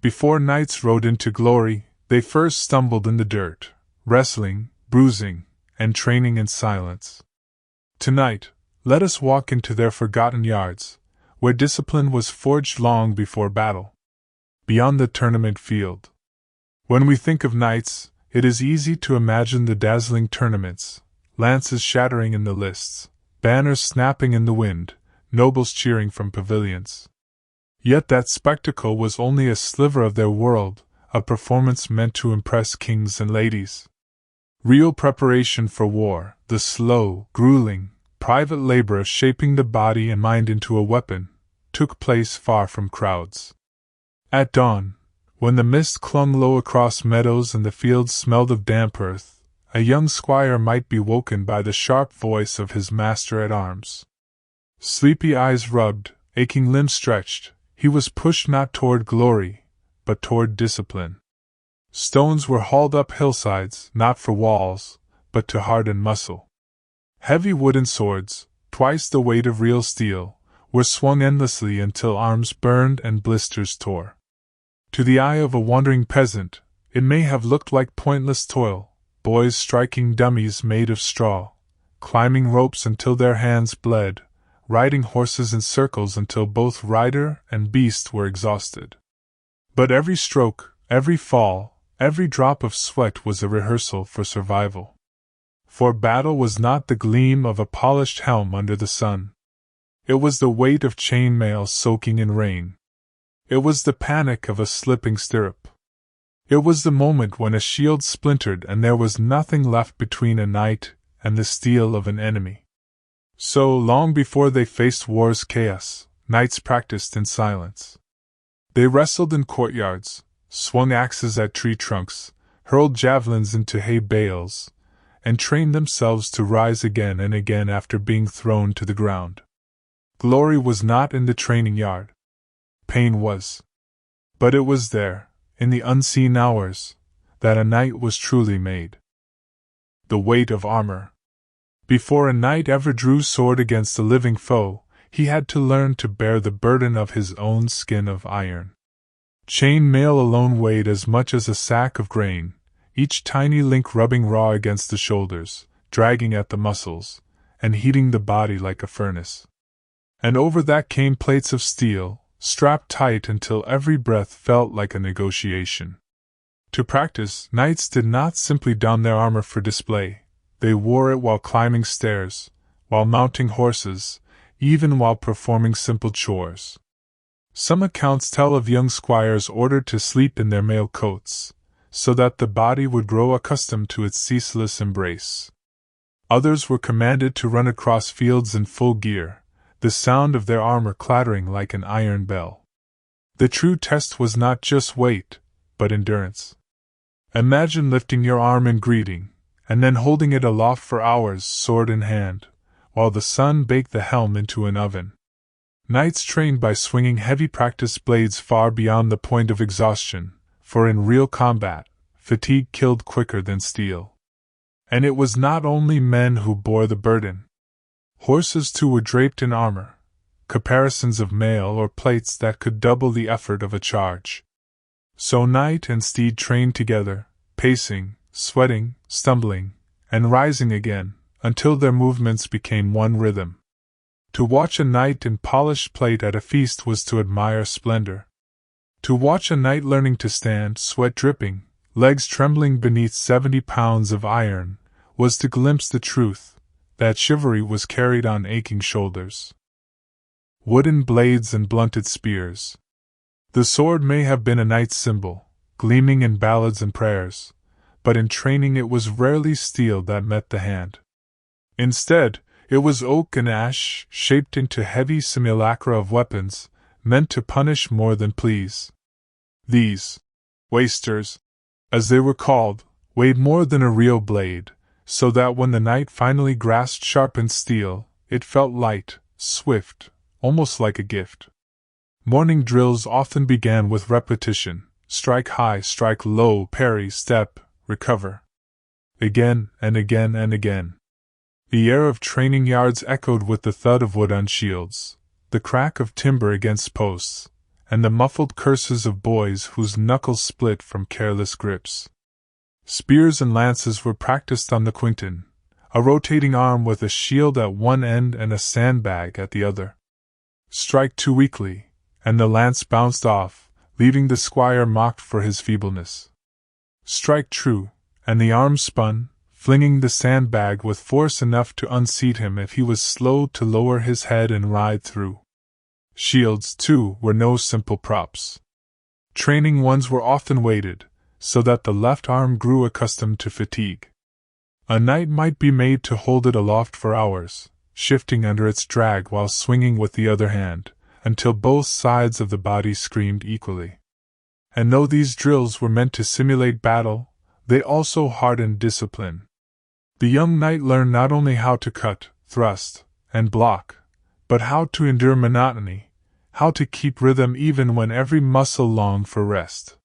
Before knights rode into glory, they first stumbled in the dirt, wrestling, bruising, and training in silence. Tonight, let us walk into their forgotten yards, where discipline was forged long before battle. Beyond the tournament field. When we think of knights, it is easy to imagine the dazzling tournaments, lances shattering in the lists, banners snapping in the wind, nobles cheering from pavilions. Yet that spectacle was only a sliver of their world, a performance meant to impress kings and ladies. Real preparation for war, the slow, grueling, private labor of shaping the body and mind into a weapon, took place far from crowds. At dawn, when the mist clung low across meadows and the fields smelled of damp earth, a young squire might be woken by the sharp voice of his master-at-arms. Sleepy eyes rubbed, aching limbs stretched, he was pushed not toward glory, but toward discipline. Stones were hauled up hillsides, not for walls, but to harden muscle. Heavy wooden swords, twice the weight of real steel, were swung endlessly until arms burned and blisters tore. To the eye of a wandering peasant, it may have looked like pointless toil, boys striking dummies made of straw, climbing ropes until their hands bled, riding horses in circles until both rider and beast were exhausted. But every stroke, every fall, every drop of sweat was a rehearsal for survival. For battle was not the gleam of a polished helm under the sun. It was the weight of chain mail soaking in rain. It was the panic of a slipping stirrup. It was the moment when a shield splintered and there was nothing left between a knight and the steel of an enemy. So, long before they faced war's chaos, knights practiced in silence. They wrestled in courtyards, swung axes at tree trunks, hurled javelins into hay bales, and trained themselves to rise again and again after being thrown to the ground. Glory was not in the training yard. Pain was. But it was there, in the unseen hours, that a knight was truly made. The weight of armor. Before a knight ever drew sword against a living foe, he had to learn to bear the burden of his own skin of iron. Chain mail alone weighed as much as a sack of grain, each tiny link rubbing raw against the shoulders, dragging at the muscles, and heating the body like a furnace. And over that came plates of steel, strapped tight until every breath felt like a negotiation. To practice, knights did not simply don their armor for display. They wore it while climbing stairs, while mounting horses, even while performing simple chores. Some accounts tell of young squires ordered to sleep in their mail coats, so that the body would grow accustomed to its ceaseless embrace. Others were commanded to run across fields in full gear, the sound of their armor clattering like an iron bell. The true test was not just weight, but endurance. Imagine lifting your arm in greeting, and then holding it aloft for hours, sword in hand, while the sun baked the helm into an oven. Knights trained by swinging heavy practice blades far beyond the point of exhaustion, for in real combat, fatigue killed quicker than steel. And it was not only men who bore the burden. Horses too were draped in armor, caparisons of mail or plates that could double the effort of a charge. So knight and steed trained together, pacing, sweating, stumbling, and rising again, until their movements became one rhythm. To watch a knight in polished plate at a feast was to admire splendor. To watch a knight learning to stand, sweat dripping, legs trembling beneath 70 pounds of iron, was to glimpse the truth, that chivalry was carried on aching shoulders. Wooden blades and blunted spears. The sword may have been a knight's symbol, gleaming in ballads and prayers, but in training it was rarely steel that met the hand. Instead, it was oak and ash, shaped into heavy simulacra of weapons, meant to punish more than please. These wasters, as they were called, weighed more than a real blade, so that when the knight finally grasped sharpened steel, it felt light, swift, almost like a gift. Morning drills often began with repetition: strike high, strike low, parry, step, recover. Again and again and again. The air of training yards echoed with the thud of wood on shields, the crack of timber against posts, and the muffled curses of boys whose knuckles split from careless grips. Spears and lances were practiced on the quinton, a rotating arm with a shield at one end and a sandbag at the other. Strike too weakly, and the lance bounced off, leaving the squire mocked for his feebleness. Strike true, and the arm spun, flinging the sandbag with force enough to unseat him if he was slow to lower his head and ride through. Shields, too, were no simple props. Training ones were often weighted, so that the left arm grew accustomed to fatigue. A knight might be made to hold it aloft for hours, shifting under its drag while swinging with the other hand, until both sides of the body screamed equally. And though these drills were meant to simulate battle, they also hardened discipline. The young knight learned not only how to cut, thrust, and block, but how to endure monotony, how to keep rhythm even when every muscle longed for rest.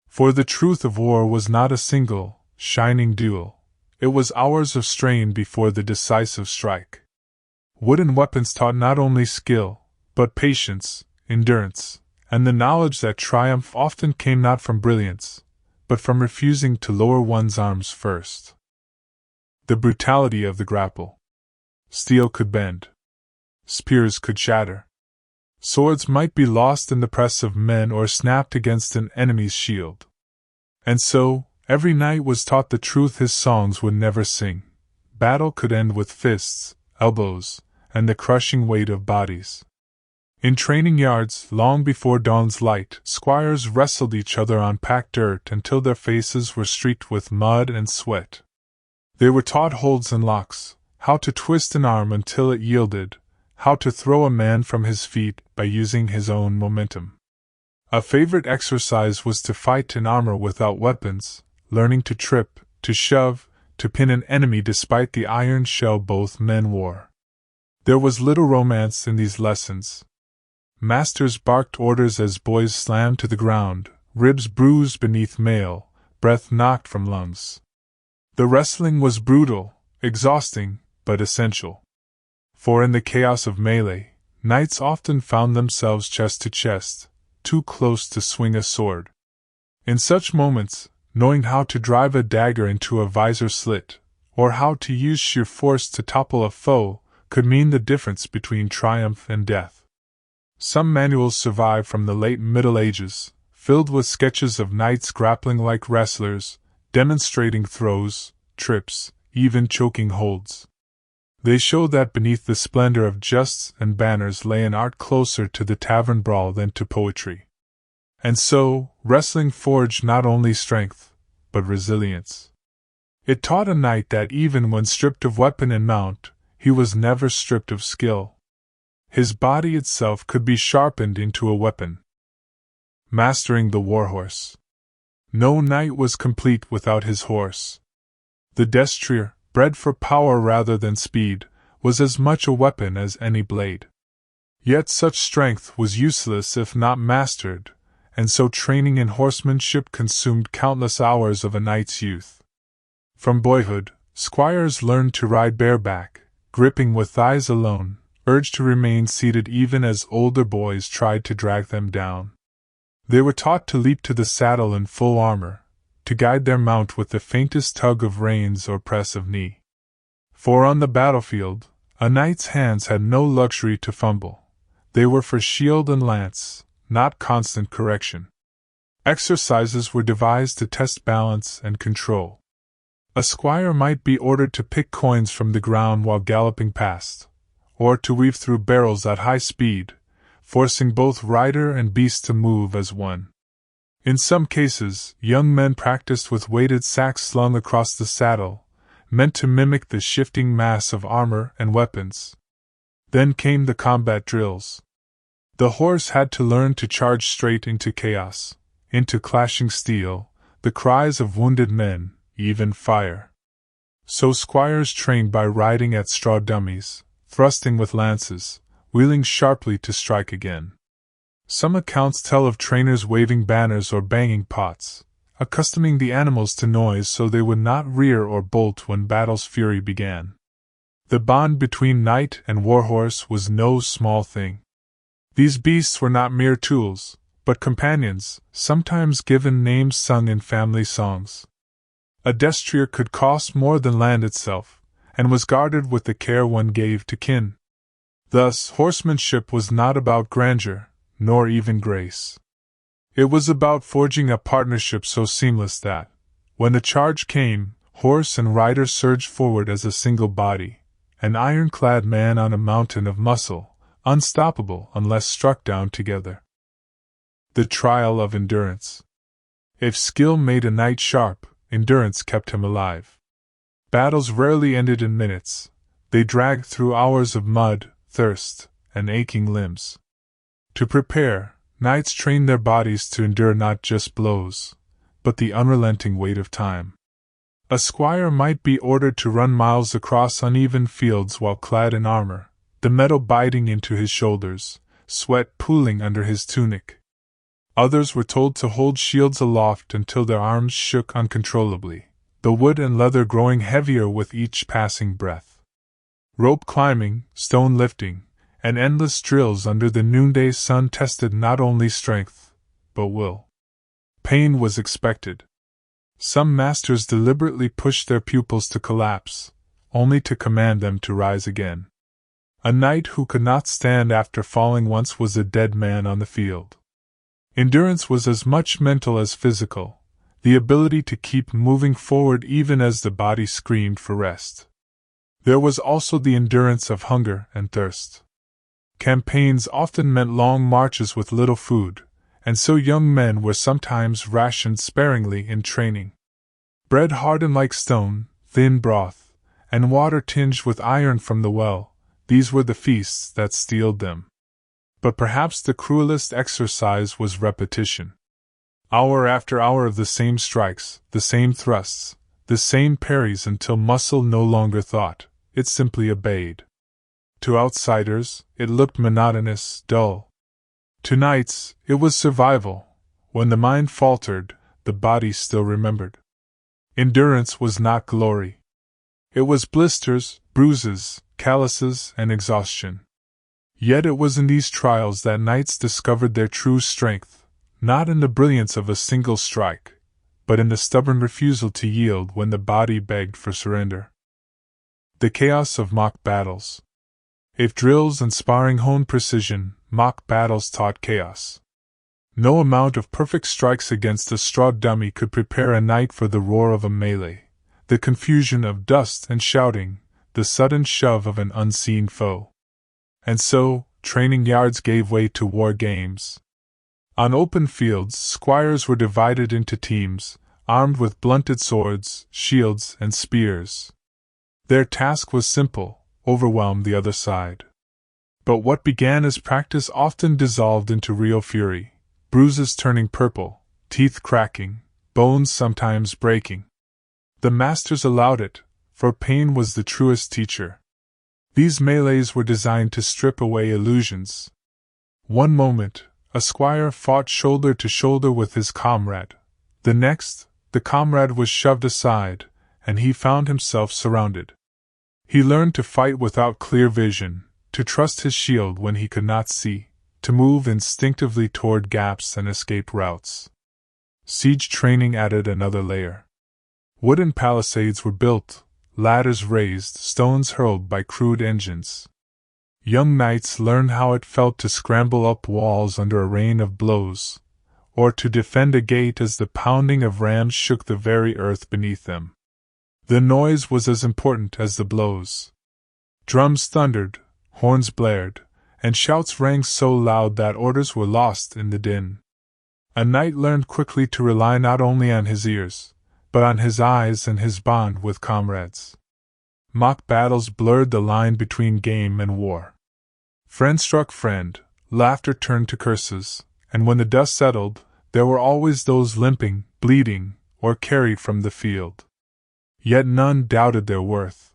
For the truth of war was not a single, shining duel. It was hours of strain before the decisive strike. Wooden weapons taught not only skill, but patience, endurance, and the knowledge that triumph often came not from brilliance, but from refusing to lower one's arms first. The brutality of the grapple. Steel could bend. Spears could shatter. Swords might be lost in the press of men or snapped against an enemy's shield. And so, every knight was taught the truth his songs would never sing. Battle could end with fists, elbows, and the crushing weight of bodies. In training yards, long before dawn's light, squires wrestled each other on packed dirt until their faces were streaked with mud and sweat. They were taught holds and locks, how to twist an arm until it yielded, how to throw a man from his feet by using his own momentum. A favorite exercise was to fight in armor without weapons, learning to trip, to shove, to pin an enemy despite the iron shell both men wore. There was little romance in these lessons. Masters barked orders as boys slammed to the ground, ribs bruised beneath mail, breath knocked from lungs. The wrestling was brutal, exhausting, but essential. For in the chaos of melee, knights often found themselves chest to chest, too close to swing a sword. In such moments, knowing how to drive a dagger into a visor slit, or how to use sheer force to topple a foe, could mean the difference between triumph and death. Some manuals survive from the late Middle Ages, filled with sketches of knights grappling like wrestlers, demonstrating throws, trips, even choking holds. They show that beneath the splendor of justs and banners lay an art closer to the tavern brawl than to poetry. And so, wrestling forged not only strength, but resilience. It taught a knight that even when stripped of weapon and mount, he was never stripped of skill. His body itself could be sharpened into a weapon. Mastering the warhorse. No knight was complete without his horse. The destrier, bred for power rather than speed, was as much a weapon as any blade. Yet such strength was useless if not mastered, and so training in horsemanship consumed countless hours of a knight's youth. From boyhood, squires learned to ride bareback, gripping with thighs alone, urged to remain seated even as older boys tried to drag them down. They were taught to leap to the saddle in full armor, to guide their mount with the faintest tug of reins or press of knee. For on the battlefield, a knight's hands had no luxury to fumble. They were for shield and lance, not constant correction. Exercises were devised to test balance and control. A squire might be ordered to pick coins from the ground while galloping past, or to weave through barrels at high speed, forcing both rider and beast to move as one. In some cases, young men practiced with weighted sacks slung across the saddle, meant to mimic the shifting mass of armor and weapons. Then came the combat drills. The horse had to learn to charge straight into chaos, into clashing steel, the cries of wounded men, even fire. So squires trained by riding at straw dummies, thrusting with lances, wheeling sharply to strike again. Some accounts tell of trainers waving banners or banging pots, accustoming the animals to noise so they would not rear or bolt when battle's fury began. The bond between knight and warhorse was no small thing. These beasts were not mere tools, but companions, sometimes given names sung in family songs. A destrier could cost more than land itself, and was guarded with the care one gave to kin. Thus, horsemanship was not about grandeur, nor even grace. It was about forging a partnership so seamless that, when the charge came, horse and rider surged forward as a single body, an ironclad man on a mountain of muscle, unstoppable unless struck down together. The trial of endurance. If skill made a knight sharp, endurance kept him alive. Battles rarely ended in minutes. They dragged through hours of mud, thirst, and aching limbs. To prepare, knights trained their bodies to endure not just blows, but the unrelenting weight of time. A squire might be ordered to run miles across uneven fields while clad in armor, the metal biting into his shoulders, sweat pooling under his tunic. Others were told to hold shields aloft until their arms shook uncontrollably, the wood and leather growing heavier with each passing breath. Rope climbing, stone lifting, and endless drills under the noonday sun tested not only strength, but will. Pain was expected. Some masters deliberately pushed their pupils to collapse, only to command them to rise again. A knight who could not stand after falling once was a dead man on the field. Endurance was as much mental as physical, the ability to keep moving forward even as the body screamed for rest. There was also the endurance of hunger and thirst. Campaigns often meant long marches with little food, and so young men were sometimes rationed sparingly in training. Bread hardened like stone, thin broth, and water tinged with iron from the well, these were the feasts that steeled them. But perhaps the cruelest exercise was repetition. Hour after hour of the same strikes, the same thrusts, the same parries until muscle no longer thought, it simply obeyed. To outsiders, it looked monotonous, dull. To knights, it was survival. When the mind faltered, the body still remembered. Endurance was not glory. It was blisters, bruises, calluses, and exhaustion. Yet it was in these trials that knights discovered their true strength, not in the brilliance of a single strike, but in the stubborn refusal to yield when the body begged for surrender. The chaos of mock battles. If drills and sparring honed precision, mock battles taught chaos. No amount of perfect strikes against a straw dummy could prepare a knight for the roar of a melee, the confusion of dust and shouting, the sudden shove of an unseen foe. And so, training yards gave way to war games. On open fields, squires were divided into teams, armed with blunted swords, shields, and spears. Their task was simple: overwhelm the other side. But what began as practice often dissolved into real fury, bruises turning purple, teeth cracking, bones sometimes breaking. The masters allowed it, for pain was the truest teacher. These melees were designed to strip away illusions. One moment, a squire fought shoulder to shoulder with his comrade. The next, the comrade was shoved aside, and he found himself surrounded. He learned to fight without clear vision, to trust his shield when he could not see, to move instinctively toward gaps and escape routes. Siege training added another layer. Wooden palisades were built, ladders raised, stones hurled by crude engines. Young knights learned how it felt to scramble up walls under a rain of blows, or to defend a gate as the pounding of rams shook the very earth beneath them. The noise was as important as the blows. Drums thundered, horns blared, and shouts rang so loud that orders were lost in the din. A knight learned quickly to rely not only on his ears, but on his eyes and his bond with comrades. Mock battles blurred the line between game and war. Friend struck friend, laughter turned to curses, and when the dust settled, there were always those limping, bleeding, or carried from the field. Yet none doubted their worth.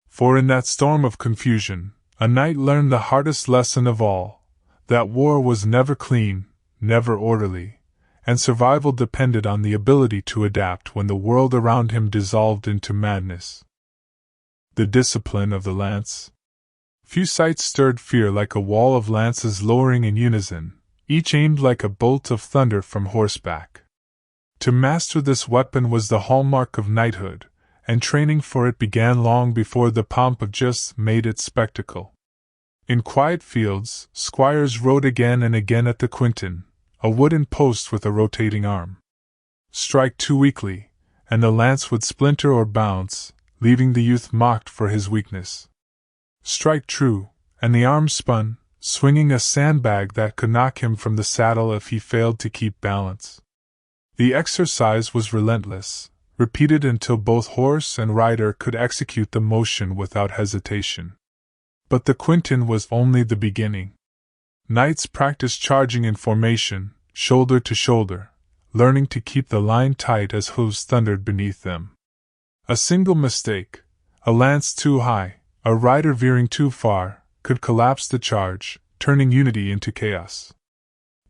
For in that storm of confusion, a knight learned the hardest lesson of all, that war was never clean, never orderly, and survival depended on the ability to adapt when the world around him dissolved into madness. The discipline of the lance. Few sights stirred fear like a wall of lances lowering in unison, each aimed like a bolt of thunder from horseback. To master this weapon was the hallmark of knighthood, and training for it began long before the pomp of justice made its spectacle. In quiet fields, squires rode again and again at the quinton, a wooden post with a rotating arm. Strike too weakly, and the lance would splinter or bounce, leaving the youth mocked for his weakness. Strike true, and the arm spun, swinging a sandbag that could knock him from the saddle if he failed to keep balance. The exercise was relentless, repeated until both horse and rider could execute the motion without hesitation. But the quinton was only the beginning. Knights practiced charging in formation, shoulder to shoulder, learning to keep the line tight as hooves thundered beneath them. A single mistake, a lance too high, a rider veering too far, could collapse the charge, turning unity into chaos.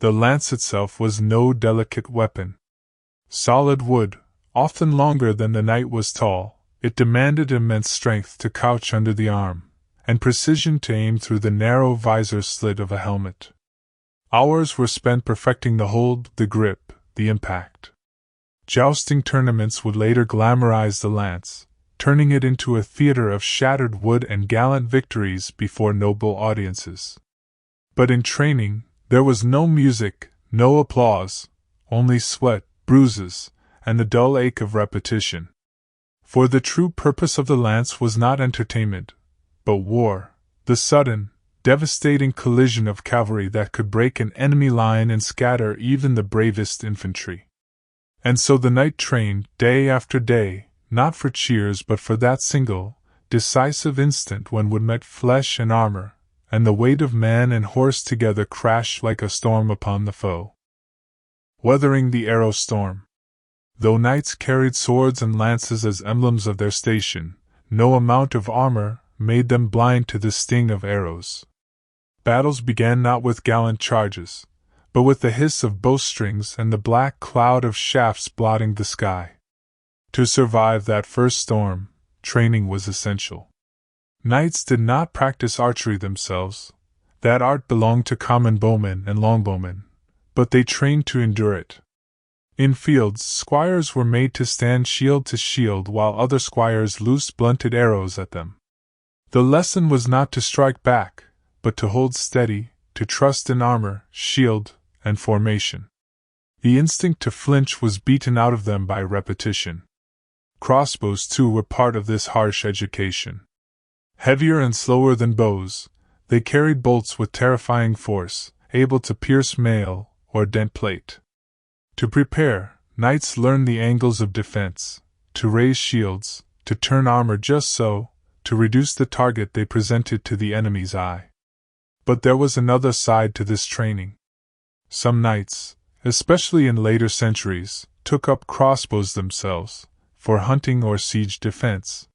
The lance itself was no delicate weapon. Solid wood, often longer than the knight was tall, it demanded immense strength to couch under the arm, and precision to aim through the narrow visor slit of a helmet. Hours were spent perfecting the hold, the grip, the impact. Jousting tournaments would later glamorize the lance, turning it into a theater of shattered wood and gallant victories before noble audiences. But in training, there was no music, no applause, only sweat, bruises, and the dull ache of repetition. For the true purpose of the lance was not entertainment, but war, the sudden, devastating collision of cavalry that could break an enemy line and scatter even the bravest infantry. And so the knight trained, day after day, not for cheers but for that single, decisive instant when would met flesh and armor, and the weight of man and horse together crash like a storm upon the foe. Weathering the arrow storm. Though knights carried swords and lances as emblems of their station, no amount of armor made them blind to the sting of arrows. Battles began not with gallant charges, but with the hiss of bowstrings and the black cloud of shafts blotting the sky. To survive that first storm, training was essential. Knights did not practice archery themselves, that art belonged to common bowmen and longbowmen, but they trained to endure it. In fields, squires were made to stand shield to shield while other squires loosed blunted arrows at them. The lesson was not to strike back, but to hold steady, to trust in armor, shield, and formation. The instinct to flinch was beaten out of them by repetition. Crossbows too were part of this harsh education. Heavier and slower than bows, they carried bolts with terrifying force, able to pierce mail or dent plate. To prepare, knights learned the angles of defense, to raise shields, to turn armor just so, to reduce the target they presented to the enemy's eye. But there was another side to this training. Some knights, especially in later centuries, took up crossbows themselves, for hunting or siege defense.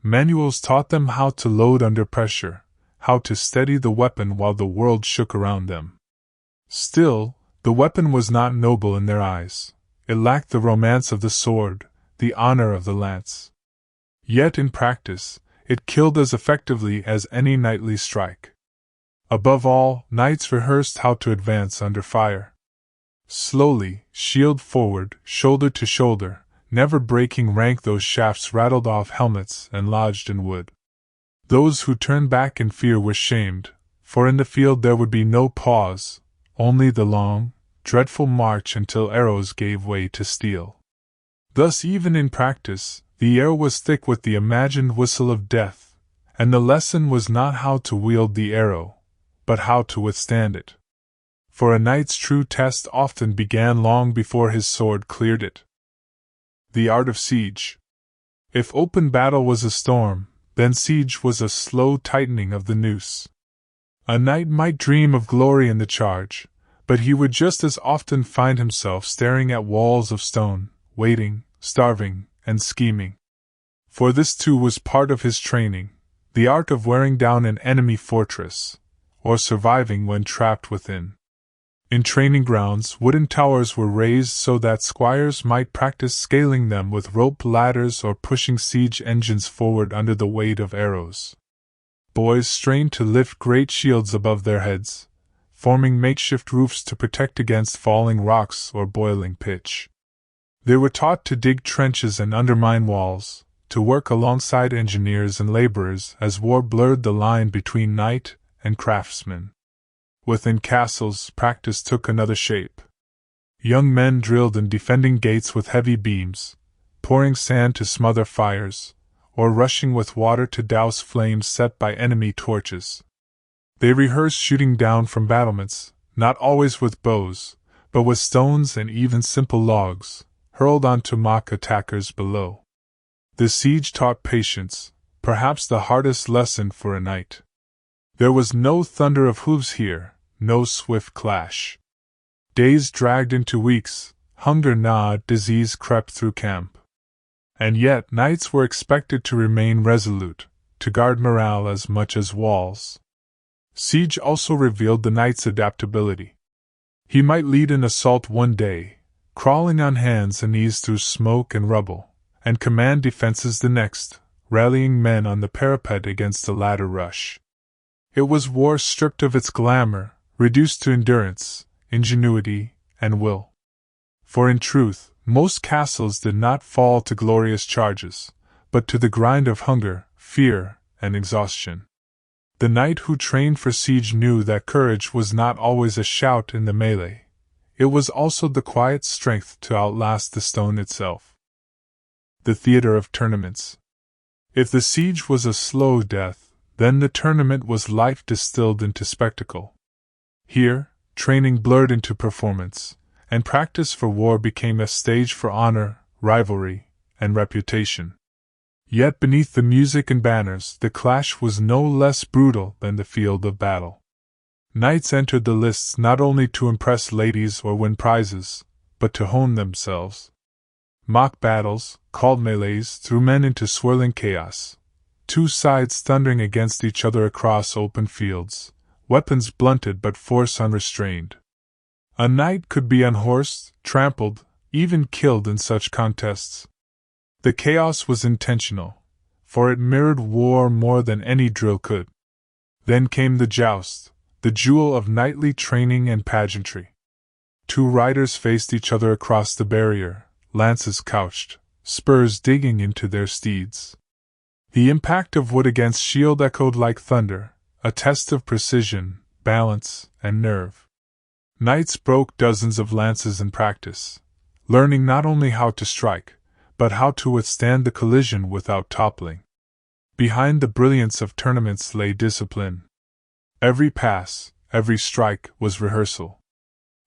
Manuals taught them how to load under pressure, how to steady the weapon while the world shook around them. Still, the weapon was not noble in their eyes. It lacked the romance of the sword, the honor of the lance. Yet in practice, it killed as effectively as any knightly strike. Above all, knights rehearsed how to advance under fire. Slowly, shield forward, shoulder to shoulder, never breaking rank, those shafts rattled off helmets and lodged in wood. Those who turned back in fear were shamed, for in the field there would be no pause, only the long, dreadful march until arrows gave way to steel. Thus even in practice, the air was thick with the imagined whistle of death, and the lesson was not how to wield the arrow, but how to withstand it. For a knight's true test often began long before his sword cleared it. The art of siege. If open battle was a storm, then siege was a slow tightening of the noose. A knight might dream of glory in the charge, but he would just as often find himself staring at walls of stone, waiting, starving, and scheming. For this too was part of his training, the art of wearing down an enemy fortress, or surviving when trapped within. In training grounds, wooden towers were raised so that squires might practice scaling them with rope ladders or pushing siege engines forward under the weight of arrows. Boys strained to lift great shields above their heads, forming makeshift roofs to protect against falling rocks or boiling pitch. They were taught to dig trenches and undermine walls, to work alongside engineers and laborers as war blurred the line between knight and craftsman. Within castles, practice took another shape. Young men drilled in defending gates with heavy beams, pouring sand to smother fires, or rushing with water to douse flames set by enemy torches. They rehearsed shooting down from battlements, not always with bows, but with stones and even simple logs, hurled onto mock attackers below. The siege taught patience, perhaps the hardest lesson for a knight. There was no thunder of hooves here, no swift clash. Days dragged into weeks, hunger gnawed, disease crept through camp. And yet knights were expected to remain resolute, to guard morale as much as walls. Siege also revealed the knight's adaptability. He might lead an assault one day, crawling on hands and knees through smoke and rubble, and command defenses the next, rallying men on the parapet against a ladder rush. It was war stripped of its glamour, reduced to endurance, ingenuity, and will. For in truth, most castles did not fall to glorious charges, but to the grind of hunger, fear, and exhaustion. The knight who trained for siege knew that courage was not always a shout in the melee. It was also the quiet strength to outlast the stone itself. The theater of tournaments. If the siege was a slow death, then the tournament was life distilled into spectacle. Here, training blurred into performance, and practice for war became a stage for honor, rivalry, and reputation. Yet beneath the music and banners, the clash was no less brutal than the field of battle. Knights entered the lists not only to impress ladies or win prizes, but to hone themselves. Mock battles, called melees, threw men into swirling chaos, two sides thundering against each other across open fields, weapons blunted but force unrestrained. A knight could be unhorsed, trampled, even killed in such contests. The chaos was intentional, for it mirrored war more than any drill could. Then came the joust, the jewel of knightly training and pageantry. Two riders faced each other across the barrier, lances couched, spurs digging into their steeds. The impact of wood against shield echoed like thunder, a test of precision, balance, and nerve. Knights broke dozens of lances in practice, learning not only how to strike, but how to withstand the collision without toppling. Behind the brilliance of tournaments lay discipline. Every pass, every strike was rehearsal.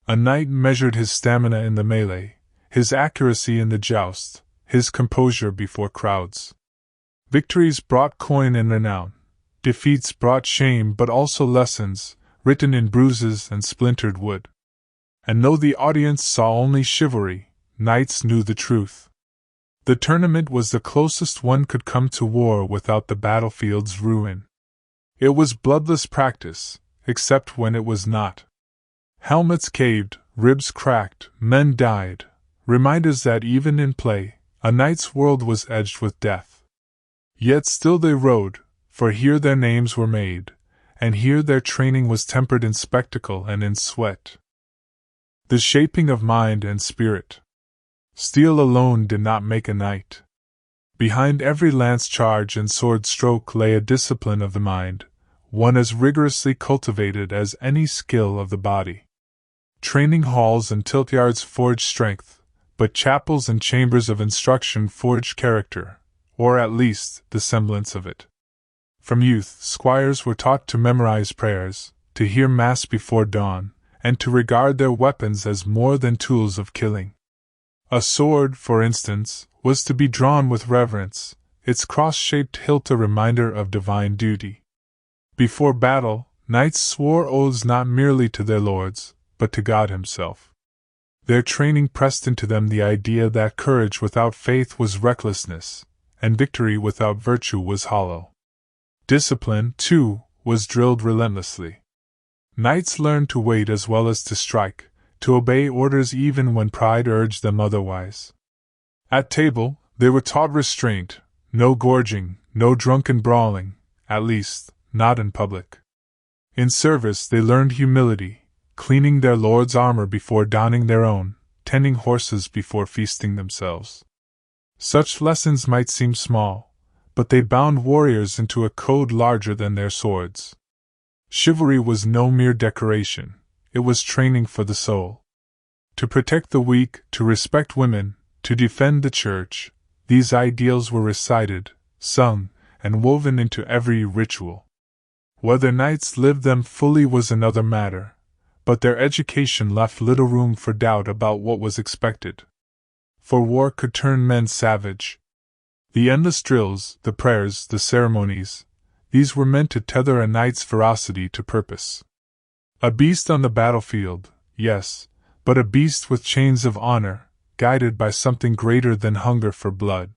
A knight measured his stamina in the melee, his accuracy in the joust, his composure before crowds. Victories brought coin and renown. Defeats brought shame but also lessons, written in bruises and splintered wood. And though the audience saw only chivalry, knights knew the truth. The tournament was the closest one could come to war without the battlefield's ruin. It was bloodless practice, except when it was not. Helmets caved, ribs cracked, men died, reminders that even in play, a knight's world was edged with death. Yet still they rode, for here their names were made, and here their training was tempered in spectacle and in sweat. The shaping of mind and spirit. Steel alone did not make a knight. Behind every lance charge and sword stroke lay a discipline of the mind, one as rigorously cultivated as any skill of the body. Training halls and tiltyards forged strength, but chapels and chambers of instruction forged character, or at least the semblance of it. From youth, squires were taught to memorize prayers, to hear mass before dawn, and to regard their weapons as more than tools of killing. A sword, for instance, was to be drawn with reverence, its cross-shaped hilt a reminder of divine duty. Before battle, knights swore oaths not merely to their lords, but to God himself. Their training pressed into them the idea that courage without faith was recklessness, and victory without virtue was hollow. Discipline, too, was drilled relentlessly. Knights learned to wait as well as to strike, to obey orders even when pride urged them otherwise. At table, they were taught restraint, no gorging, no drunken brawling, at least, not in public. In service they learned humility, cleaning their lord's armor before donning their own, tending horses before feasting themselves. Such lessons might seem small, but they bound warriors into a code larger than their swords. Chivalry was no mere decoration, it was training for the soul. To protect the weak, to respect women, to defend the church, these ideals were recited, sung, and woven into every ritual. Whether knights lived them fully was another matter, but their education left little room for doubt about what was expected. For war could turn men savage. The endless drills, the prayers, the ceremonies, these were meant to tether a knight's ferocity to purpose. A beast on the battlefield, yes, but a beast with chains of honor, guided by something greater than hunger for blood.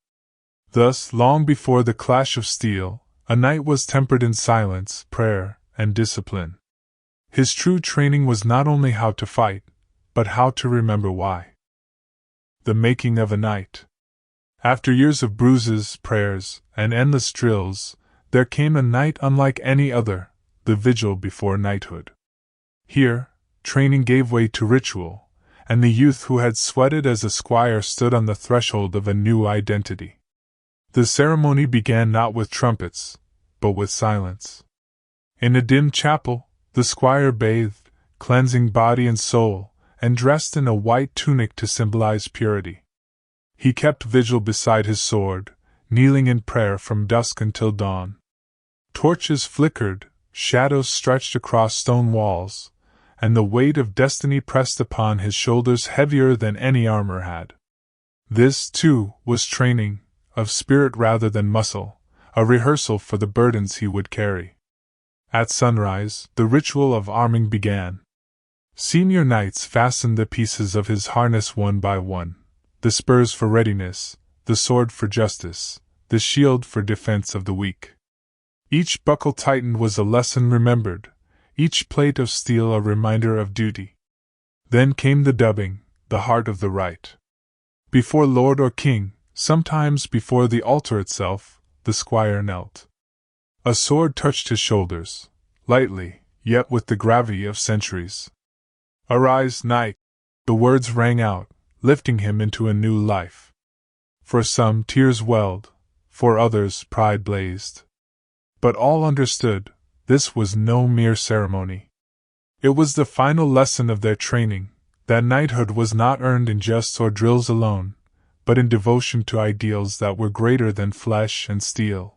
Thus, long before the clash of steel, a knight was tempered in silence, prayer, and discipline. His true training was not only how to fight, but how to remember why. The making of a knight. After years of bruises, prayers, and endless drills, there came a night unlike any other, the vigil before knighthood. Here, training gave way to ritual, and the youth who had sweated as a squire stood on the threshold of a new identity. The ceremony began not with trumpets, but with silence. In a dim chapel, the squire bathed, cleansing body and soul, and dressed in a white tunic to symbolize purity. He kept vigil beside his sword, kneeling in prayer from dusk until dawn. Torches flickered, shadows stretched across stone walls, and the weight of destiny pressed upon his shoulders heavier than any armor had. This, too, was training, of spirit rather than muscle, a rehearsal for the burdens he would carry. At sunrise, the ritual of arming began. Senior knights fastened the pieces of his harness one by one, the spurs for readiness, the sword for justice, the shield for defense of the weak. Each buckle tightened was a lesson remembered, each plate of steel a reminder of duty. Then came the dubbing, the heart of the rite. Before lord or king, sometimes before the altar itself, the squire knelt. A sword touched his shoulders, lightly, yet with the gravity of centuries. "Arise, knight!" the words rang out, lifting him into a new life. For some tears welled, for others pride blazed. But all understood, this was no mere ceremony. It was the final lesson of their training, that knighthood was not earned in jests or drills alone, but in devotion to ideals that were greater than flesh and steel.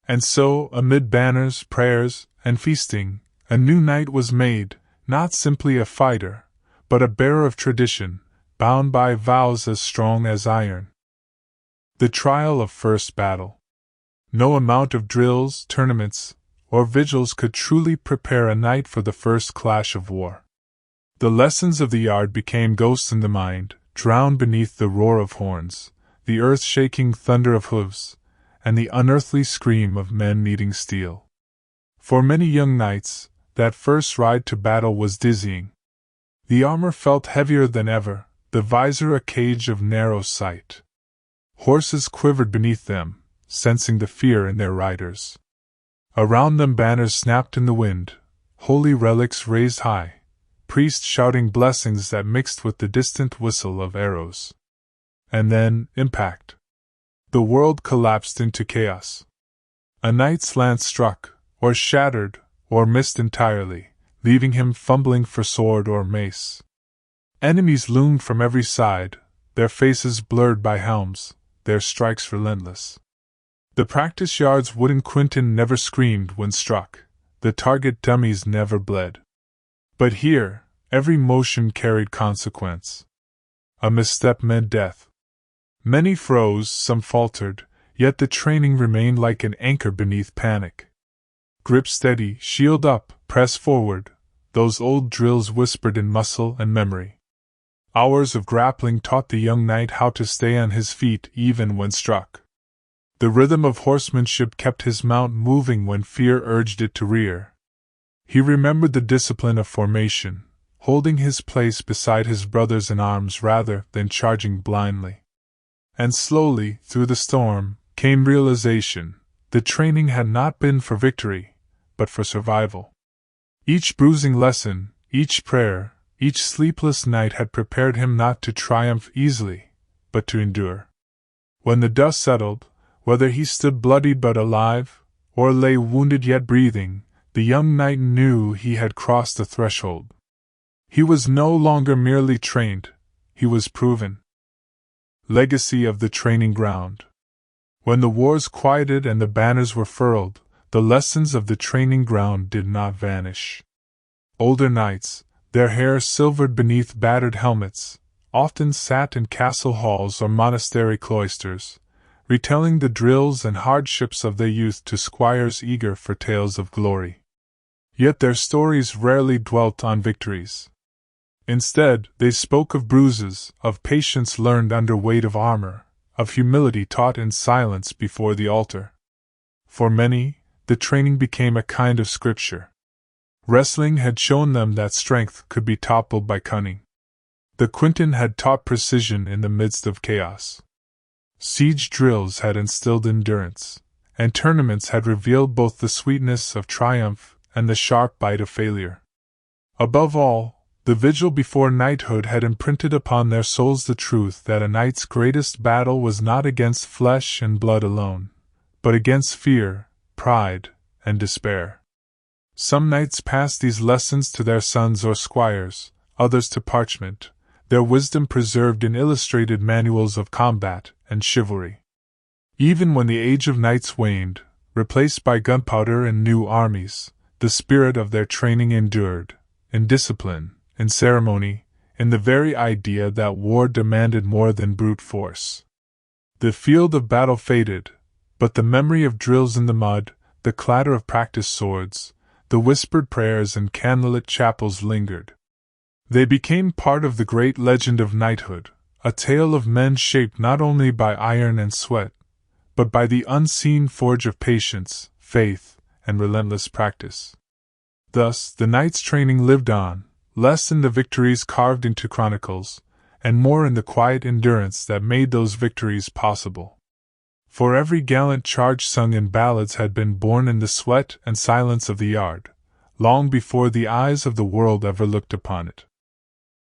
And so, amid banners, prayers, and feasting, a new knight was made, not simply a fighter, but a bearer of tradition, bound by vows as strong as iron. The trial of first battle. No amount of drills, tournaments, or vigils could truly prepare a knight for the first clash of war. The lessons of the yard became ghosts in the mind, drowned beneath the roar of horns, the earth-shaking thunder of hooves, and the unearthly scream of men needing steel. For many young knights, that first ride to battle was dizzying. The armor felt heavier than ever, the visor a cage of narrow sight. Horses quivered beneath them, sensing the fear in their riders. Around them banners snapped in the wind, holy relics raised high, priests shouting blessings that mixed with the distant whistle of arrows. And then, impact. The world collapsed into chaos. A knight's lance struck, or shattered, or missed entirely, leaving him fumbling for sword or mace. Enemies loomed from every side, their faces blurred by helms, their strikes relentless. The practice yard's wooden quinton never screamed when struck, the target dummies never bled. But here, every motion carried consequence. A misstep meant death. Many froze, some faltered, yet the training remained like an anchor beneath panic. Grip steady, shield up, press forward, those old drills whispered in muscle and memory. Hours of grappling taught the young knight how to stay on his feet even when struck. The rhythm of horsemanship kept his mount moving when fear urged it to rear. He remembered the discipline of formation, holding his place beside his brothers in arms rather than charging blindly. And slowly, through the storm, came realization: the training had not been for victory, but for survival. Each bruising lesson, Each prayer, each sleepless night had prepared him not to triumph easily, but to endure. When the dust settled, whether he stood bloodied but alive, or lay wounded yet breathing, the young knight knew he had crossed the threshold. He was no longer merely trained, he was proven. Legacy of the training ground. When the wars quieted and the banners were furled, the lessons of the training ground did not vanish. Older knights, their hair silvered beneath battered helmets, often sat in castle halls or monastery cloisters, retelling the drills and hardships of their youth to squires eager for tales of glory. Yet their stories rarely dwelt on victories. Instead, they spoke of bruises, of patience learned under weight of armor, of humility taught in silence before the altar. For many, the training became a kind of scripture. Wrestling had shown them that strength could be toppled by cunning. The quinton had taught precision in the midst of chaos. Siege drills had instilled endurance, and tournaments had revealed both the sweetness of triumph and the sharp bite of failure. Above all, the vigil before knighthood had imprinted upon their souls the truth that a knight's greatest battle was not against flesh and blood alone, but against fear, pride, and despair. Some knights passed these lessons to their sons or squires, others to parchment, their wisdom preserved in illustrated manuals of combat and chivalry. Even when the age of knights waned, replaced by gunpowder and new armies, the spirit of their training endured, in discipline, in ceremony, in the very idea that war demanded more than brute force. The field of battle faded, but the memory of drills in the mud, the clatter of practiced swords, the whispered prayers and candlelit chapels lingered. They became part of the great legend of knighthood, a tale of men shaped not only by iron and sweat, but by the unseen forge of patience, faith, and relentless practice. Thus, the knight's training lived on, less in the victories carved into chronicles, and more in the quiet endurance that made those victories possible. For every gallant charge sung in ballads had been born in the sweat and silence of the yard, long before the eyes of the world ever looked upon it.